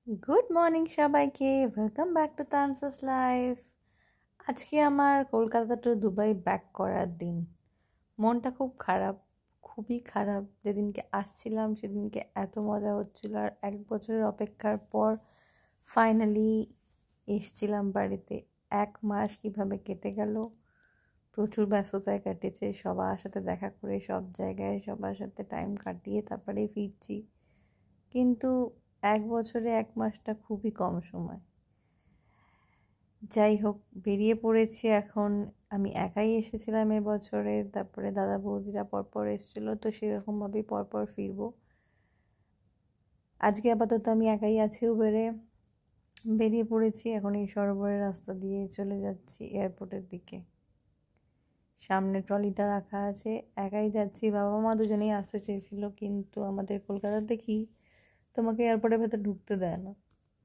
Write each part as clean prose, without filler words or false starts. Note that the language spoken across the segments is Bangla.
গুড মর্নিং সবাইকে, ওয়েলকাম ব্যাক টু তানসাস লাইফ। আজকে আমার কলকাতা টু দুবাই ব্যাক করার দিন। মনটা খুব খারাপ, খুবই খারাপ। যেদিনকে আসছিলাম সেদিনকে এত মজা হচ্ছিল, আর 1 বছরের অপেক্ষার পর ফাইনালি এসছিলাম বাড়িতে। 1 মাস কিভাবে কেটে গেল, প্রচুর ব্যস্ততায় কাটেছে। সবার সাথে দেখা করে, সব জায়গায় সবার সাথে টাইম কাটিয়ে তারপরেই ফিরছি। কিন্তু 1 বছরে 1 মাসটা খুবই কম সময়। যাই হোক, বেরিয়ে পড়েছি এখন। আমি একাই এসেছিলাম এবছরে, তারপরে দাদা বৌদিরা পরপর এসেছিলো, তো সেরকমভাবেই পরপর ফিরবো। আজকে আপাতত আমি একাই আছি উবেরে। বেরিয়ে পড়েছি এখন, এই সরোবরের রাস্তা দিয়ে চলে যাচ্ছি এয়ারপোর্টের দিকে। সামনে ট্রলিটা রাখা আছে, একাই যাচ্ছি। বাবা মা দুজনেই আসতে চেয়েছিল, কিন্তু আমাদের কলকাতাতে কি তোমাকে এয়ারপোর্টের ভেতর ঢুকতে দেয় না।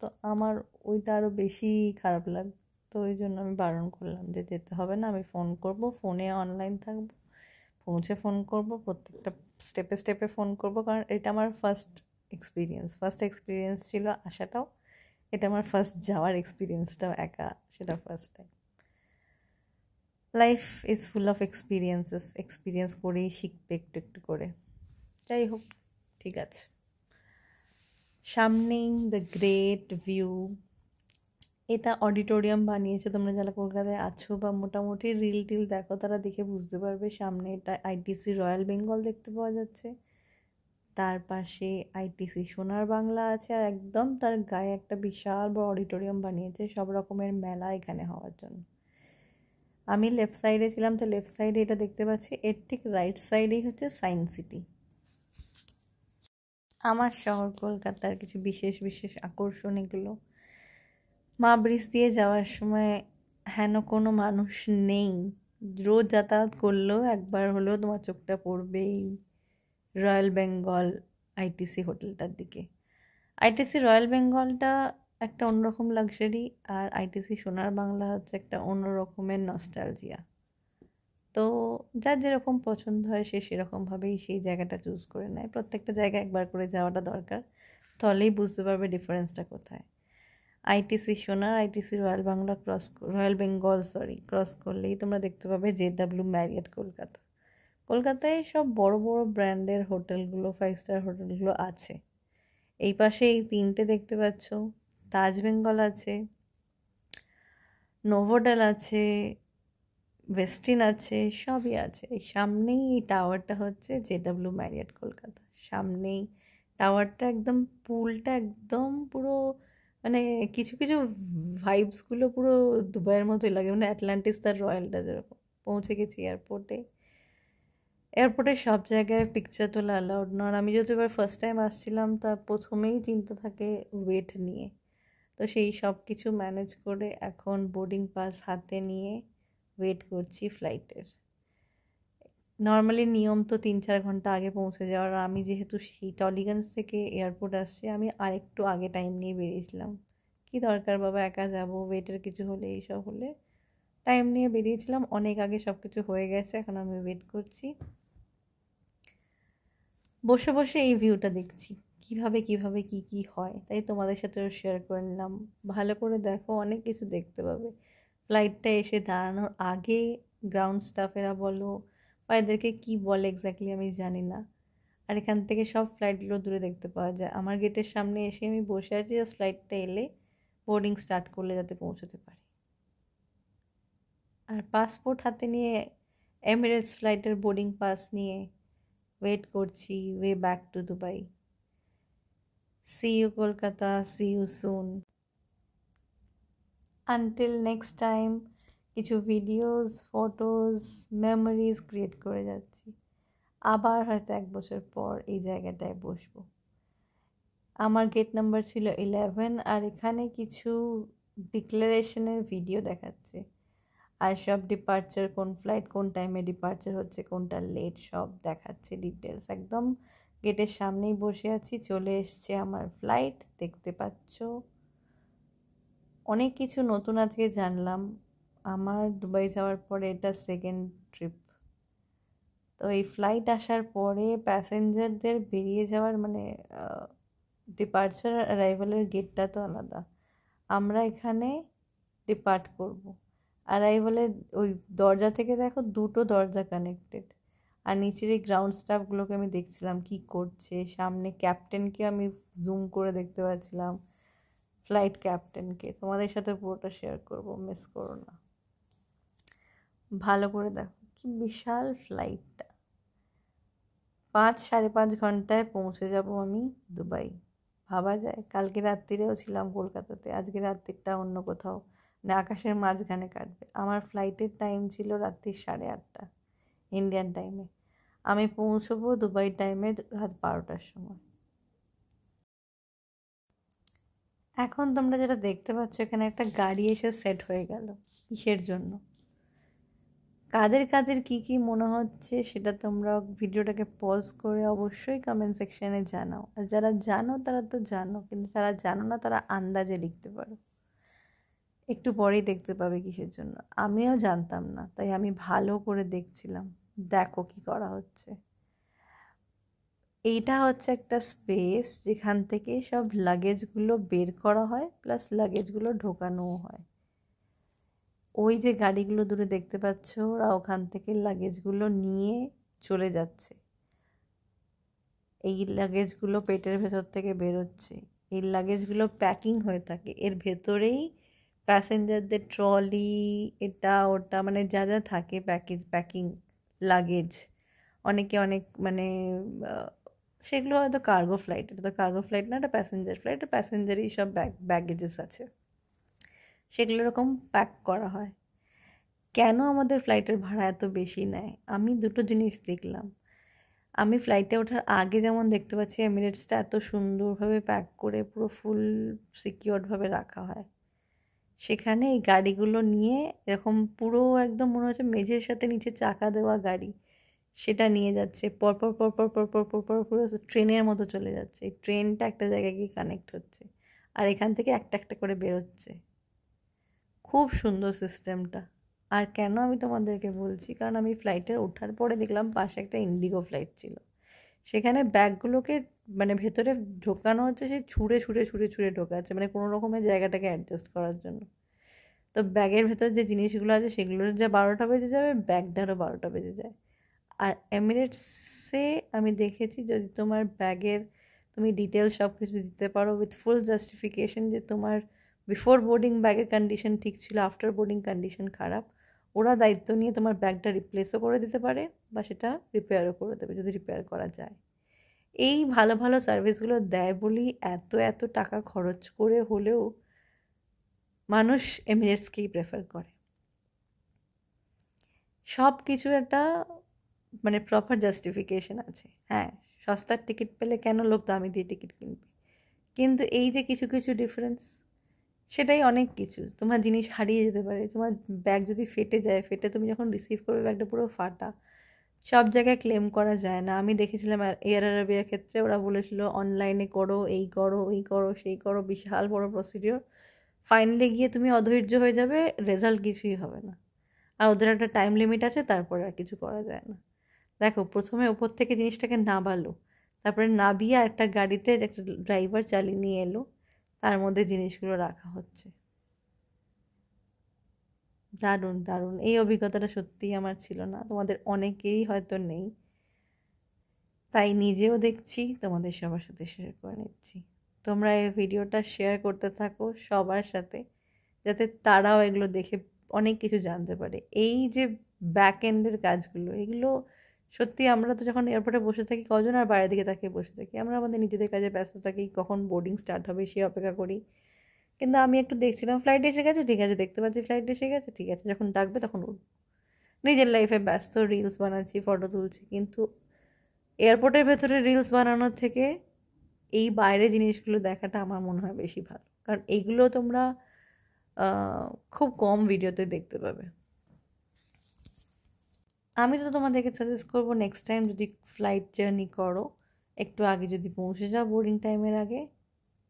তো আমার ওইটা আরও বেশি খারাপ লাগে। তো ওই জন্য আমি বারণ করলাম যে যেতে হবে না, আমি ফোন করব, ফোনে অনলাইন থাকবো, পৌঁছে ফোন করব, প্রত্যেকটা স্টেপে স্টেপে ফোন করব। কারণ এটা আমার ফার্স্ট এক্সপিরিয়েন্স ছিল আসাটাও। এটা আমার ফার্স্ট যাওয়ার এক্সপিরিয়েন্সটাও একা, সেটা first time. Life is full of experience করেই শিখবে একটু একটু করে। যাই হোক, ঠিক আছে। সামনেই দ্য গ্রেট ভিউ। এটা অডিটোরিয়াম বানিয়েছে। তোমরা যারা কলকাতায় আছো বা মোটামুটি রিল টিল দেখো, তারা দেখে বুঝতে পারবে। সামনে এটা আইটিসি রয়্যাল বেঙ্গল দেখতে পাওয়া যাচ্ছে, তার পাশে আইটিসি সোনার বাংলা আছে, আর একদম তার গায়ে একটা বিশাল বড় অডিটোরিয়াম বানিয়েছে সব রকমের মেলা এখানে হওয়ার জন্য। আমি লেফট সাইডে ছিলাম, তো লেফট সাইডে এটা দেখতে পাচ্ছি। এর ঠিক রাইট সাইডেই হচ্ছে সায়েন্স সিটি। আমার শহর কলকাতার কিছু বিশেষ বিশেষ আকর্ষণ এগুলো। মা ব্রিজ দিয়ে যাওয়ার সময় হেন কোনো মানুষ নেই, রোজ যাতায়াত করলেও একবার হলেও তোমার চোখটা পড়বেই রয়্যাল বেঙ্গল আইটিসি হোটেলটার দিকে। আইটিসি রয়্যাল বেঙ্গলটা একটা অন্যরকম লাক্সারি, আর আইটিসি সোনার বাংলা হচ্ছে একটা অন্য রকমের নস্টালজিয়া। তো যার যেরকম পছন্দ হয় সে সেরকমভাবেই সেই জায়গাটা চুজ করে নেয়। প্রত্যেকটা জায়গায় একবার করে যাওয়াটা দরকার, তাহলেই বুঝতে পারবে ডিফারেন্সটা কোথায়। আইটিসি সোনার, আইটিসি রয়্যাল বেঙ্গল ক্রস করলেই তোমরা দেখতে পাবে JW ম্যারিয়ট কলকাতা। কলকাতায় সব বড় বড় ব্র্যান্ডের হোটেলগুলো, 5 স্টার হোটেলগুলো আছে। এই পাশে এই 3টে দেখতে পাচ্ছ, তাজ বেঙ্গল আছে, নোভোটেল আছে, ওয়েস্টিন আছে, সবই আছে। এই সামনেই এই টাওয়ারটা হচ্ছে JW ম্যারিয়ট কলকাতা। সামনেই টাওয়ারটা, একদম পুলটা একদম পুরো, মানে কিছু কিছু ভাইবসগুলো পুরো দুবাইয়ের মতোই লাগে, মানে অ্যাটলান্টিস তার রয়্যালটা যেরকম। পৌঁছে গেছি এয়ারপোর্টে। এয়ারপোর্টে সব জায়গায় পিকচার তোলা অ্যালাউড না। আর আমি যেহেতু এবার ফার্স্ট টাইম আসছিলাম, তা প্রথমেই চিন্তা থাকে ওয়েট নিয়ে। তো সেই সব কিছু ম্যানেজ করে এখন বোর্ডিং পাস হাতে নিয়ে ওয়েট করছি ফ্লাইটের। নর্মালি নিয়ম তো 3-4 ঘন্টা আগে পৌঁছে যাওয়ার। আমি যেহেতু সেই টলিগঞ্জ থেকে এয়ারপোর্ট আসছে, আমি আরেকটু আগে টাইম নিয়ে বেরিয়েছিলাম। কি দরকার বাবা, একা যাব, ওয়েটের কিছু হলে এইসব হলে। টাইম নিয়ে বেরিয়েছিলাম, অনেক আগে সব কিছু হয়ে গেছে। এখন আমি ওয়েট করছি, বসে বসে এই ভিউটা দেখছি কিভাবে কিভাবে কি কি হয়। তাই তোমাদের সাথেও শেয়ার করে নিলাম। ভালো করে দেখো, অনেক কিছু দেখতে পাবে। ফ্লাইটটা এসে দাঁড়ানোর আগে গ্রাউন্ড স্টাফেরা বলো বা এদেরকে কী বলে এক্স্যাক্টলি আমি জানি না, আর এখান থেকে সব ফ্লাইটগুলো দূরে দেখতে পাওয়া যায়। আমার গেটের সামনে এসে আমি বসে আছি, জাস্ট ফ্লাইটটা এলে বোর্ডিং স্টার্ট করলে যাতে পৌঁছতে পারি। আর পাসপোর্ট হাতে নিয়ে এমিরেটস ফ্লাইটের বোর্ডিং পাস নিয়ে ওয়েট করছি way back to Dubai. See you Kolkata, see you soon. Until next time, কিছু ভিডিওস, ফটোজ, মেমোরিজ ক্রিয়েট করে যাচ্ছি। আবার হয়তো 1 বছর পর এই জায়গাটায় বসবো। আমার গেট নাম্বার ছিল 11, আর এখানে কিছু ডিক্লারেশনের ভিডিও দেখাচ্ছে, আর সব ডিপার্চার, কোন ফ্লাইট কোন টাইমে ডিপার্চার হচ্ছে, কোনটা লেট, সব দেখাচ্ছে ডিটেলস। একদম গেটের সামনেই বসে আছি, চলে এসছে আমার ফ্লাইট, দেখতে পাচ্ছ। অনেক কিছু নতুন আজকে জানলাম। আমার দুবাই যাওয়ার পরে এটা সেকেন্ড ট্রিপ। তো এই ফ্লাইট আসার পরে প্যাসেঞ্জারদের বেরিয়ে যাওয়ার, মানে ডিপার্চার আর অ্যারাইভালের গেটটা তো আলাদা। আমরা এখানে ডিপার্ট করব। অ্যারাইভালের ওই দরজা থেকে দেখো দুটো দরজা কানেক্টেড। আর নিচের এই গ্রাউন্ড স্টাফগুলোকে আমি দেখছিলাম কি করছে, সামনে ক্যাপ্টেনকে আমি জুম করে দেখতে পাচ্ছিলাম, ফ্লাইট ক্যাপ্টেনকে। তোমাদের সাথে পুরোটা শেয়ার করব, মিস করো না। ভালো করে দেখো কি বিশাল ফ্লাইটটা। 5-5.5 ঘন্টায় পৌঁছে যাব আমি দুবাই। ভাবা যায়? কালকে রাত্রিরেও ছিলাম কলকাতাতে, আজকে রাত্রিটা অন্য কোথাও, মানে আকাশের মাঝখানে কাটবে। আমার ফ্লাইটের টাইম ছিল রাত্রি 8:30 ইন্ডিয়ান টাইমে। আমি পৌঁছবো দুবাই টাইমে রাত 12টার সময়। এখন তোমরা যেটা দেখতে পাচ্ছ, এখানে একটা গাড়ি এসে সেট হয়ে গেল। কিসের জন্য, কাদের কাদের কি কি মনে হচ্ছে সেটা তোমরা ভিডিওটাকে পজ করে অবশ্যই কমেন্ট সেকশানে জানাও। আর যারা জানো তারা তো জানো, কিন্তু যারা জানো না তারা আন্দাজে লিখতে পারো। একটু পরেই দেখতে পাবে কিসের জন্য। আমিও জানতাম না, তাই আমি ভালো করে দেখছিলাম। দেখো কি করা হচ্ছে। এইটা হচ্ছে একটা স্পেস যেখান থেকে সব লাগেজগুলো বের করা হয়, প্লাস লাগেজগুলো ঢোকানোও হয়। ওই যে গাড়িগুলো দূরে দেখতে পাচ্ছ, ওরা ওখান থেকে লাগেজগুলো নিয়ে চলে যাচ্ছে। এই লাগেজগুলো পেটের ভেতর থেকে বেরোচ্ছে। এই লাগেজগুলো প্যাকিং হয়ে থাকে, এর ভেতরেই প্যাসেঞ্জারদের ট্রলি, এটা ওটা, মানে যা যা থাকে প্যাকিং লাগেজ। অনেকে অনেক মানে সেগুলো হয়তো কার্গো ফ্লাইট, এটা তো কার্গো ফ্লাইট না, এটা প্যাসেঞ্জার ফ্লাইট। প্যাসেঞ্জারই সব ব্যাগেজেস আছে, সেগুলো এরকম প্যাক করা হয়। কেন আমাদের ফ্লাইটের ভাড়া এত বেশি নেয়? আমি দুটো জিনিস দেখলাম। আমি ফ্লাইটে ওঠার আগে যেমন দেখতে পাচ্ছি এমিরেটসটা এত সুন্দরভাবে প্যাক করে পুরো ফুল সিকিওরডভাবে রাখা হয়, সেখানে এই গাড়িগুলো নিয়ে এরকম পুরো একদম মনে হচ্ছে মেঝের সাথে নিচে চাকা দেওয়া গাড়ি, সেটা নিয়ে যাচ্ছে পরপর পরপর পরপর পরপর পুরো ট্রেনের মতো চলে যাচ্ছে। এই ট্রেনটা একটা জায়গায় গিয়ে কানেক্ট হচ্ছে, আর এখান থেকে একটা একটা করে বেরোচ্ছে। খুব সুন্দর সিস্টেমটা। আর কেন আমি তোমাদেরকে বলছি, কারণ আমি ফ্লাইটে ওঠার পরে দেখলাম পাশে একটা ইন্ডিগো ফ্লাইট ছিল, সেখানে ব্যাগগুলোকে মানে ভেতরে ঢোকানো হচ্ছে, সেই ছুঁড়ে ছুঁড়ে ছুঁড়ে ছুঁড়ে ঢোকাচ্ছে, মানে কোনো রকমের জায়গাটাকে অ্যাডজাস্ট করার জন্য। তো ব্যাগের ভেতর যে জিনিসগুলো আছে সেগুলোর যা 12টা বেজে যাবে, ব্যাগটারও 12টা বেজে যায়। আর এমিরেটসে আমি দেখেছি যদি তোমার ব্যাগের তুমি ডিটেলস সব কিছু দিতে পারো উইথ ফুল জাস্টিফিকেশন যে তোমার বিফোর বোর্ডিং ব্যাগের কন্ডিশন ঠিক ছিল, আফটার বোর্ডিং কন্ডিশন খারাপ, ওরা দায়িত্ব নিয়ে তোমার ব্যাগটা রিপ্লেসও করে দিতে পারে বা সেটা রিপেয়ারও করে দেবে যদি রিপেয়ার করা যায়। এই ভালো ভালো সার্ভিসগুলো দেয় বলেই এত এত টাকা খরচ করে হলেও মানুষ এমিরেটসকেই প্রেফার করে। সব কিছু একটা মানে প্রপার জাস্টিফিকেশন আছে। হ্যাঁ, সস্তার টিকিট পেলে কেন লোক দামি দিয়ে টিকিট কিনবে, কিন্তু এই যে কিছু কিছু ডিফারেন্স, সেটাই অনেক কিছু। তোমার জিনিস হারিয়ে যেতে পারে, তোমার ব্যাগ যদি ফেটে যায়, ফেটে তুমি যখন রিসিভ করবে ব্যাগটা পুরো ফাটা, সব জায়গায় ক্লেম করা যায় না। আমি দেখেছিলাম এয়ার আরাবিয়ার ক্ষেত্রে ওরা বলেছিল অনলাইনে করো, এই করো, এই করো, সেই করো, বিশাল বড় প্রসিডিওর। ফাইনালি গিয়ে তুমি অধৈর্য হয়ে যাবে, রেজাল্ট কিছুই হবে না। আর ওদের একটা টাইম লিমিট আছে, তারপরে আর কিছু করা যায় না। দেখো, প্রথমে ওপর থেকে জিনিসটাকে নাবালো, তারপরে নাবিয়ে একটা গাড়িতে একটা ড্রাইভার চালিয়ে নিয়ে এলো, তার মধ্যে জিনিসগুলো রাখা হচ্ছে। দারুণ দারুণ, এই অভিজ্ঞতাটা সত্যিই আমার ছিল না, তোমাদের অনেকেরই হয়তো নেই। তাই নিজেও দেখছি, তোমাদের সবার সাথে শেয়ার করে নিচ্ছি। তোমরা এই ভিডিওটা শেয়ার করতে থাকো সবার সাথে, যাতে তারাও এগুলো দেখে অনেক কিছু জানতে পারে। এই যে ব্যাক এন্ডের কাজগুলো, এগুলো সত্যি আমরা তো যখন এয়ারপোর্টে বসে থাকি কজন আর বাইরের দিকে তাকিয়ে বসে থাকি, আমরা আমাদের নিজেদের কাজে ব্যস্ত থাকি, কখন বোর্ডিং স্টার্ট হবে সে অপেক্ষা করি। কিন্তু আমি একটু দেখছিলাম ফ্লাইট এসে গেছে, ঠিক আছে, দেখতে পাচ্ছি ফ্লাইট এসে গেছে, ঠিক আছে, যখন ডাকবে তখন উঠব। নিজের লাইফে ব্যস্ত, রিলস বানাচ্ছি, ফটো তুলছি, কিন্তু এয়ারপোর্টের ভেতরে রিলস বানানোর থেকে এই বাইরে জিনিসগুলো দেখাটা আমার মনে হয় বেশি ভালো, কারণ এইগুলো তোমরা খুব কম ভিডিওতে দেখতে পাবে। আমি তো তোমাদেরকে সাজেস্ট করবো নেক্সট টাইম যদি ফ্লাইট জার্নি করো, একটু আগে যদি পৌঁছে যাও বোর্ডিং টাইমের আগে,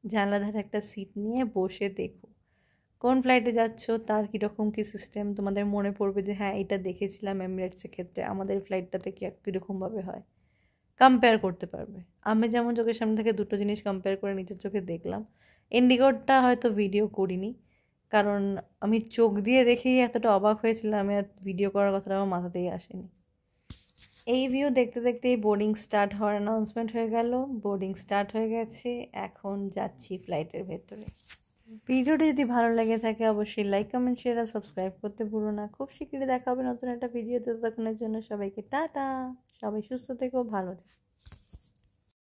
জানলা ধারে একটা সিট নিয়ে বসে দেখো কোন ফ্লাইটে যাচ্ছ, তার কীরকম কী সিস্টেম। তোমাদের মনে পড়বে যে হ্যাঁ এটা দেখেছিলাম এমিরেটসের ক্ষেত্রে, আমাদের ফ্লাইটটাতে কীরকমভাবে হয়। কম্পেয়ার করতে পারবে। আমি যেমন চোখের সামনে থেকে দুটো জিনিস কম্পেয়ার করে নিজের চোখে দেখলাম। ইন্ডিগোরটা হয়তো ভিডিও করিনি, কারণ আমি চোখ দিয়ে দেখেই এতটা অবাক হয়েছিলাম, আমি আর ভিডিও করার কথাটা আমার মাথাতেই আসেনি। এই ভিউ দেখতে দেখতেই বোর্ডিং স্টার্ট হওয়ার অ্যানাউন্সমেন্ট হয়ে গেল। বোর্ডিং স্টার্ট হয়ে গেছে, এখন যাচ্ছি ফ্লাইটের ভেতরে। ভিডিওটি যদি ভালো লেগে থাকে অবশ্যই লাইক, কমেন্ট, শেয়ার আর সাবস্ক্রাইব করতে ভুলো না। খুব শীঘ্রই দেখা হবে নতুন একটা ভিডিওতে। ততক্ষণের জন্য সবাইকে টাটা। সবাই সুস্থ থেকো, ভালো থেকো।